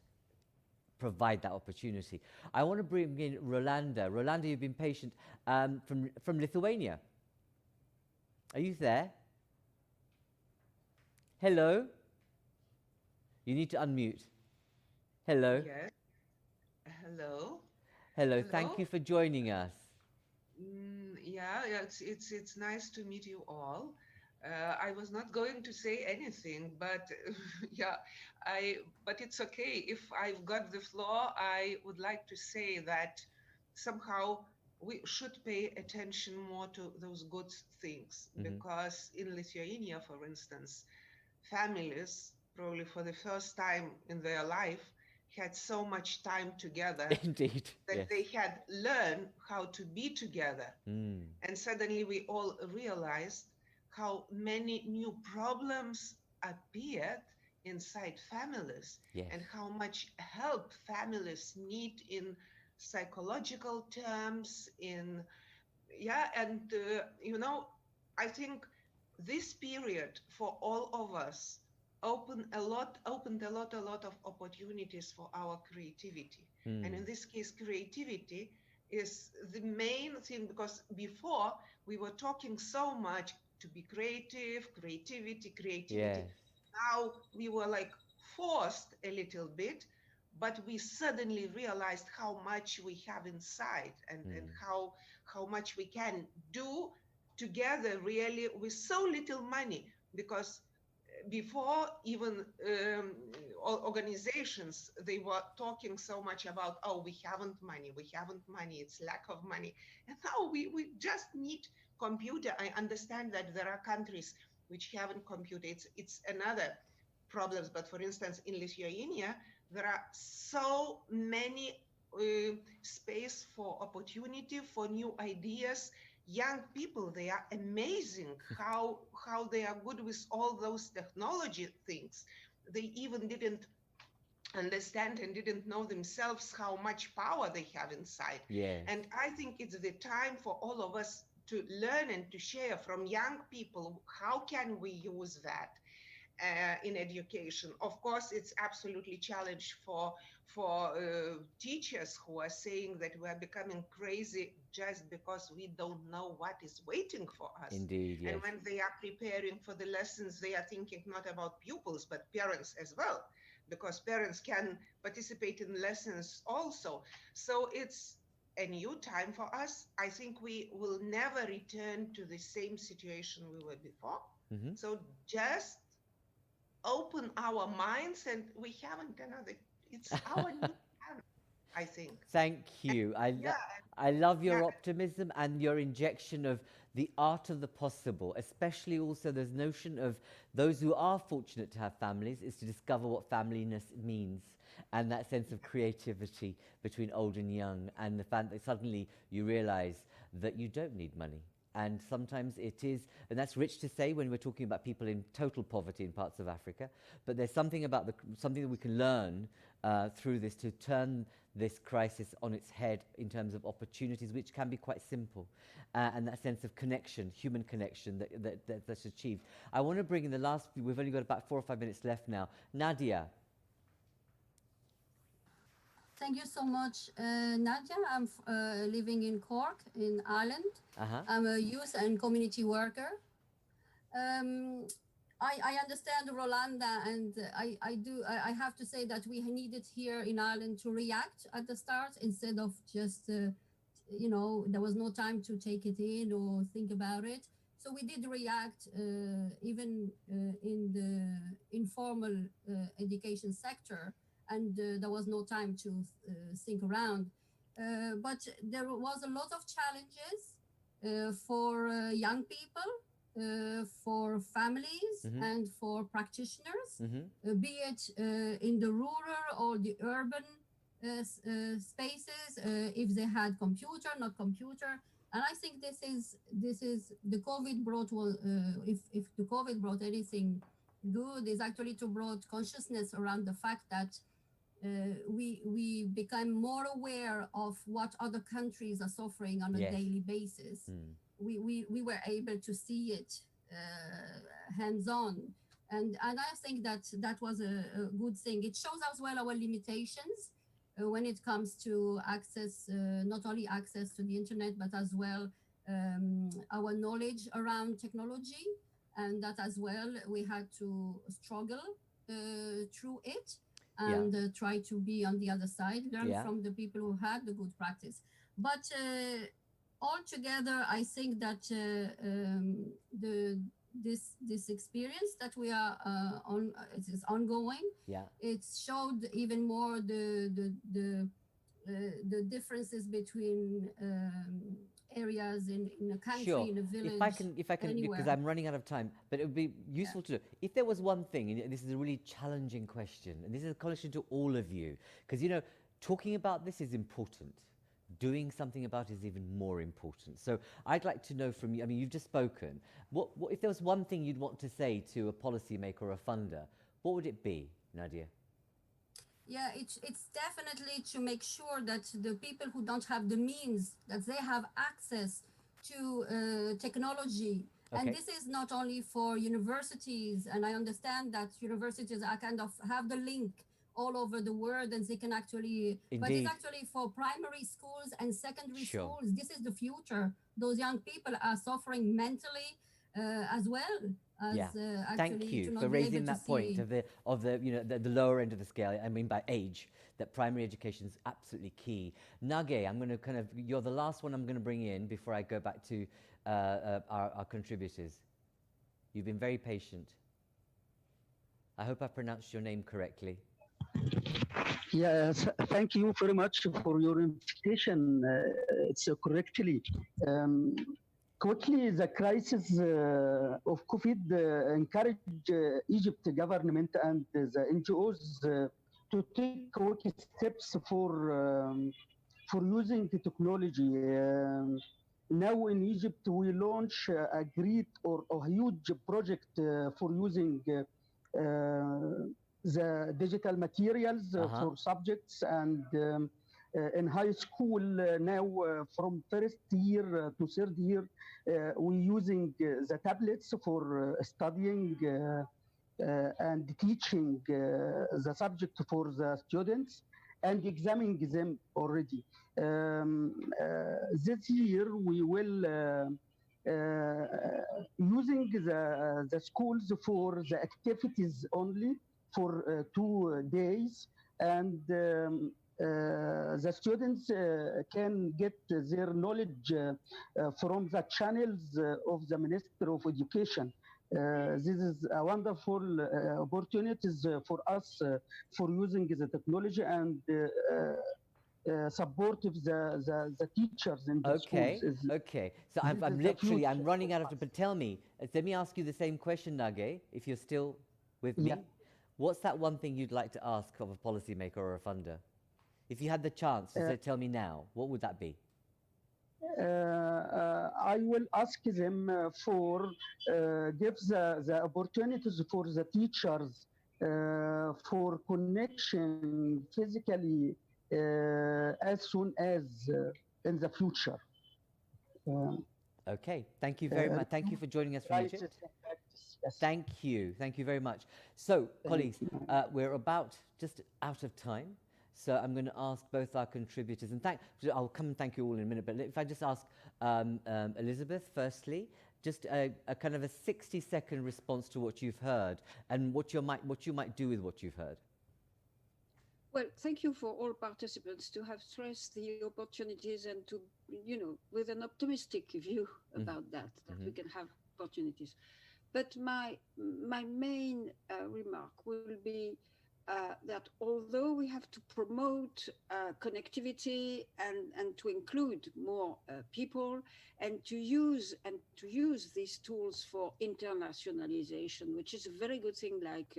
provide that opportunity. I want to bring in Rolanda. Rolanda, you've been patient, from Lithuania. Are you there? Hello? You need to unmute. Hello? Yes. Hello. Hello. Thank you for joining us. Yeah, it's nice to meet you all. I was not going to say anything, but yeah, but it's okay. If I've got the floor, I would like to say that somehow we should pay attention more to those good things, because in Lithuania, for instance, families probably for the first time in their life had so much time together. Indeed. That they had learned how to be together. And suddenly we all realized how many new problems appeared inside families, and how much help families need in psychological terms, and you know, I think this period for all of us opened a lot of opportunities for our creativity. And in this case, creativity is the main thing, because before we were talking so much to be creativity. Now we were like forced a little bit, but we suddenly realized how much we have inside, and how much we can do together really with so little money. Because before, even organizations, they were talking so much about, oh, we haven't money, it's lack of money. And now we just need computer. I understand that there are countries which haven't computer. It's another problems. But for instance, in Lithuania, there are so many space for opportunity, for new ideas. Young people, they are amazing how they are good with all those technology things. They even didn't understand and didn't know themselves how much power they have inside. And I think it's the time for all of us to learn and to share from young people, how can we use that in education. Of course, it's absolutely challenge for teachers who are saying that we are becoming crazy just because we don't know what is waiting for us. Indeed, yes. And when they are preparing for the lessons, they are thinking not about pupils, but parents as well, because parents can participate in lessons also. So it's a new time for us. I think we will never return to the same situation we were before. So just open our minds, and we haven't another. It's our new time, I think. Thank you. I love your optimism and your injection of the art of the possible, especially also this notion of those who are fortunate to have families is to discover what familyness means, and that sense of creativity between old and young, and the fact that suddenly you realize that you don't need money. And sometimes it is, and that's rich to say when we're talking about people in total poverty in parts of Africa, but there's something about something that we can learn through this to turn this crisis on its head in terms of opportunities, which can be quite simple, and that sense of connection, human connection that's achieved. I want to bring in the last, we've only got about 4 or 5 minutes left now. Nadia. Thank you so much, Nadia. I'm living in Cork, in Ireland. I'm a youth and community worker. I understand Rolanda, and I have to say that we needed here in Ireland to react at the start instead of just, there was no time to take it in or think about it. So we did react even in the informal education sector, and there was no time to think around. But there was a lot of challenges for young people, for families and for practitioners, be it in the rural or the urban spaces, if they had computer, not computer. And I think this is the COVID brought, if the COVID brought anything good, is actually to brought consciousness around the fact that we become more aware of what other countries are suffering on a daily basis. We were able to see it hands-on. And I think that was a good thing. It shows as well our limitations when it comes to access, not only access to the internet, but as well our knowledge around technology. And that as well, we had to struggle through it and try to be on the other side, learn from the people who had the good practice. But altogether, I think that this experience that we are on, it is ongoing. It showed even more the differences between areas in a country, in a village. If I can, anywhere. because I'm running out of time, but it would be useful to know if there was one thing, and this is a really challenging question, and this is a question to all of you, because talking about this is important. Doing something about it is even more important. So I'd like to know from you, I mean, you've just spoken, what if there was one thing you'd want to say to a policymaker or a funder, what would it be, Nadia? Yeah, it's definitely to make sure that the people who don't have the means, that they have access to technology. And this is not only for universities, and I understand that universities are kind of have the link all over the world, and they can actually, but it's actually for primary schools and secondary schools. This is the future. Those young people are suffering mentally as well. Thank you for raising that point of the lower end of the scale. I mean, by age, that primary education is absolutely key. Nage, I'm going to you're the last one I'm going to bring in before I go back to our contributors. You've been very patient. I hope I pronounced your name correctly. Yes, thank you very much for your invitation. It's correctly. Quickly, the crisis of COVID encouraged Egypt government and the NGOs to take quick steps for using the technology. Now in Egypt, we launch a great or a huge project for using the digital materials for subjects, and in high school now from first year to third year, we're using the tablets for studying and teaching the subject for the students and examining them already. This year we will using the schools for the activities only for 2 days, and the students can get their knowledge from the channels of the Ministry of Education. This is a wonderful opportunities for us for using the technology and support the teachers in the schools. Okay. So I'm running out of time, but tell me, let me ask you the same question, Nage, if you're still with me. What's that one thing you'd like to ask of a policymaker or a funder? If you had the chance to say, tell me now, what would that be? I will ask them for give the opportunities for the teachers for connection physically as soon as in the future. Okay, thank you very much. Thank you for joining us from Egypt. Yes. Thank you very much. So, colleagues, we're about just out of time. So I'm going to ask both our contributors, and I'll come and thank you all in a minute, but if I just ask Elizabeth firstly, just a kind of a 60-second response to what you've heard and what you might do with what you've heard. Well, thank you for all participants to have stressed the opportunities and to, with an optimistic view about that we can have opportunities. But my main remark will be that although we have to promote connectivity and to include more people and to use these tools for internationalization, which is a very good thing, like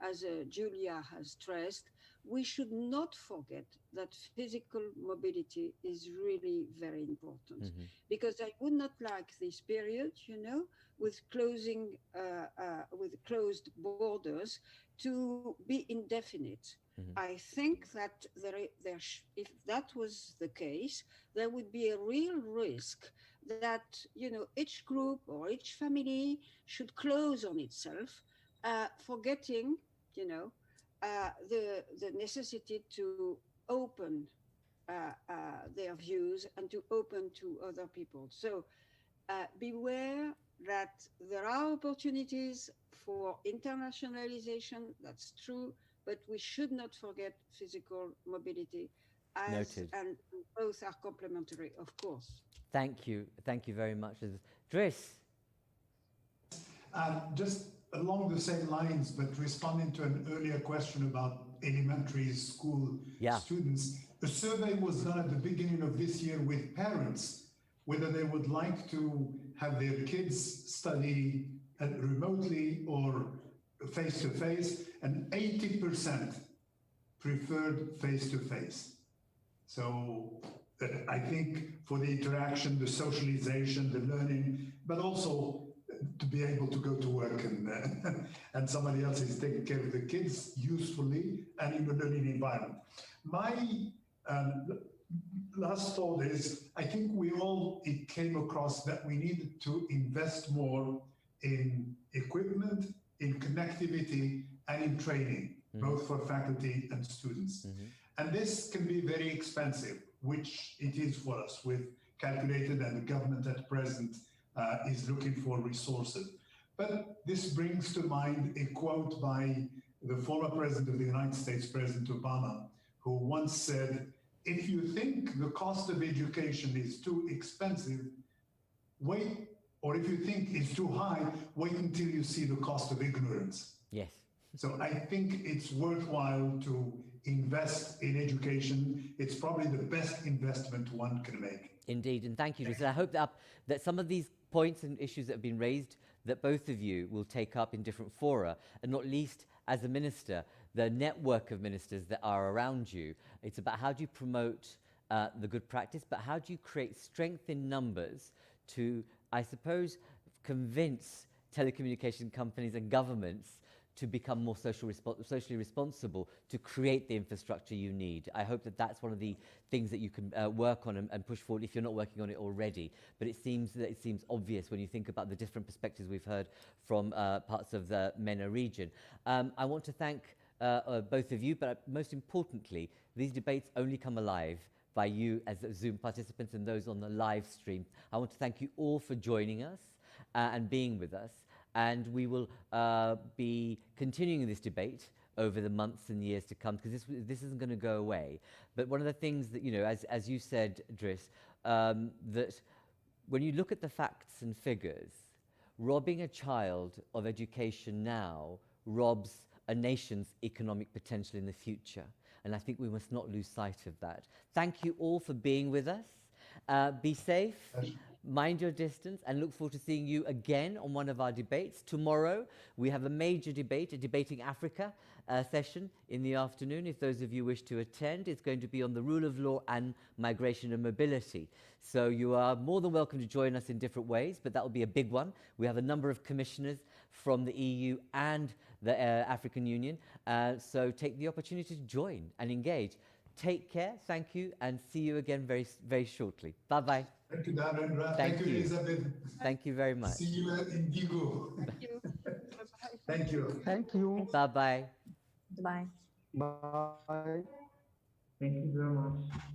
as Julia has stressed, we should not forget that physical mobility is really very important, because I would not like this period, with closed borders to be indefinite. I think that if that was the case, there would be a real risk that each group or each family should close on itself, forgetting the necessity to open their views and to open to other people. So beware that there are opportunities for internationalization, that's true, but we should not forget physical mobility, Noted. And both are complementary, of course. Thank you very much. Dries. Just along the same lines, but responding to an earlier question about elementary school students, a survey was done at the beginning of this year with parents, whether they would like to have their kids study remotely or face-to-face, and 80% preferred face-to-face. So I think for the interaction, the socialization, the learning, but also to be able to go to work and somebody else is taking care of the kids usefully and in a learning environment. My last thought is, I think it came across that we needed to invest more in equipment, in connectivity, and in training, both for faculty and students. And this can be very expensive, which it is for us, with calculated, and the government at present is looking for resources. But this brings to mind a quote by the former president of the United States, President Obama, who once said, if you think the cost of education is too expensive, wait, or if you think it's too high, wait until you see the cost of ignorance. Yes. So I think it's worthwhile to invest in education. It's probably the best investment one can make. Indeed, and thank you, Dries. I hope that some of these points and issues that have been raised, that both of you will take up in different fora, and not least as a minister, the network of ministers that are around you. It's about how do you promote the good practice, but how do you create strength in numbers to, I suppose, convince telecommunication companies and governments to become more socially responsible, to create the infrastructure you need. I hope that that's one of the things that you can work on and push forward if you're not working on it already. But it seems obvious when you think about the different perspectives we've heard from parts of the MENA region. I want to thank both of you, but most importantly, these debates only come alive by you as Zoom participants and those on the live stream. I want to thank you all for joining us and being with us. And we will be continuing this debate over the months and years to come, because this isn't going to go away. But one of the things that, as you said, Dries, that when you look at the facts and figures, robbing a child of education now robs a nation's economic potential in the future. And I think we must not lose sight of that. Thank you all for being with us. Be safe. Mind your distance, and look forward to seeing you again on one of our debates. Tomorrow, we have a major debate, a Debating Africa session in the afternoon. If those of you wish to attend, it's going to be on the rule of law and migration and mobility. So you are more than welcome to join us in different ways, but that will be a big one. We have a number of commissioners from the EU and the African Union. So take the opportunity to join and engage. Take care, thank you, and see you again very, very shortly. Bye-bye. Thank you, Narendra. Thank you, Elizabeth. Thank you very much. See you in Vigo. Thank you. Thank you. Thank you. Bye-bye. Bye. Bye. Thank you very much.